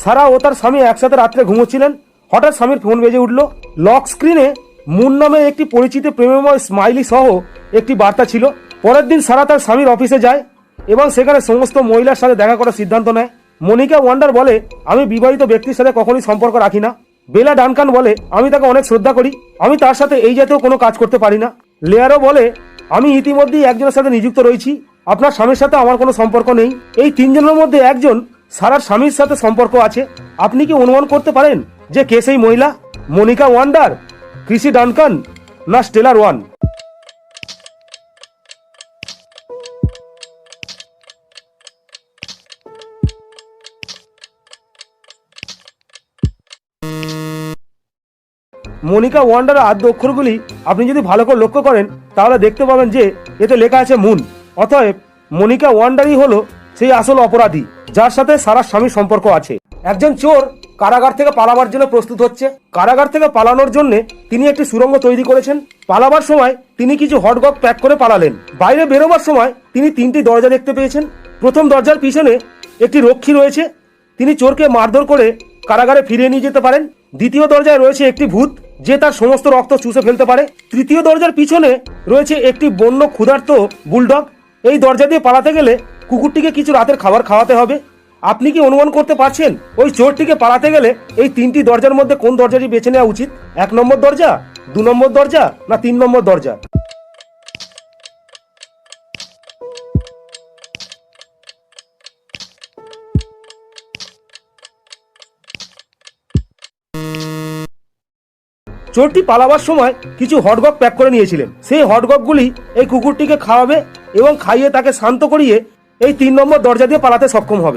সারা ও তার স্বামী একসাথে রাত্রে ঘুমোচ্ছিলেন। হঠাৎ স্বামীর ফোন বেজে উঠল। লক স্ক্রিনে মুন নামে একটি পরিচিত প্রেমময় স্মাইলি সহ একটি বার্তা ছিল। পরের দিন সারা তার স্বামীর অফিসে যায় এবং সেখানে সমস্ত মহিলার সাথে দেখা করার সিদ্ধান্ত নেয়। মনিকা ওয়ান্ডার বলে, আমি বিবাহিত ব্যক্তির সাথে কখনোই সম্পর্ক রাখি না। বেলা ডানকান বলে, আমি তাকে অনেক শ্রদ্ধা করি, আমি তার সাথে এই জাতীয় কোনো কাজ করতে পারি না। লেয়ারও বলে, আমি ইতিমধ্যেই একজনের সাথে নিযুক্ত রয়েছি, আপনার স্বামীর সাথে আমার কোনো সম্পর্ক নেই। এই তিনজনের মধ্যে একজন সারার স্বামীর সাথে সম্পর্ক আছে। আপনি কি অনুমান করতে পারেন যে কে সেই মহিলা? মনিকা ওয়ান্ডার, ক্রিসি ডানকান না স্টেলার ওয়ান? মনিকা ওয়ান্ডার আদ্য অক্ষরগুলি আপনি যদি ভালো করে লক্ষ্য করেন তাহলে দেখতে পাবেন যে এতে লেখা আছে মুন। অতএব মনিকা ওয়ান্ডারই হলো সেই আসল অপরাধী যার সাথে সারার স্বামীর সম্পর্ক আছে। একজন চোর কারাগার থেকে পালাবার জন্য প্রস্তুত হচ্ছে। কারাগার থেকে পালানোর জন্য তিনি একটি সুড়ঙ্গ তৈরি করেছেন। পালাবার সময় তিনি কিছু হটডগ প্যাক করে পালালেন। বাইরে বেরোবার সময় তিনি তিনটি দরজা দেখতে পেয়েছেন। প্রথম দরজার পিছনে একটি রক্ষী রয়েছে, তিনি চোরকে মারধর করে কারাগারে ফিরিয়ে নিয়ে যেতে পারেন। দ্বিতীয় দরজায় রয়েছে একটি ভূত যে তার সমস্ত রক্ত চুষে ফেলতে পারে। তৃতীয় দরজার পিছনে রয়েছে একটি বন্য ক্ষুধার্ত বুলডগ। এই দরজা দিয়ে পালাতে গেলে কুকুরটিকে কিছু রাতের খাবার খাওয়াতে হবে। আপনি কি অনুমান করতে পারছেন ওই চোরটিকে পালাতে গেলে এই তিনটি দরজার মধ্যে কোন দরজাটি বেছে নেওয়া উচিত? 1 নম্বর দরজা, 2 নম্বর দরজা না 3 নম্বর দরজা? চোরটি পালাবার সময় কিছু হটডগ প্যাক করে নিয়েছিলেন। সেই হটডগগুলি এই কুকুরটিকে খাওয়াবে এবং খাইয়ে তাকে শান্ত করিয়ে এই 3 নম্বর দরজা দিয়ে পালাতে সক্ষম হবে।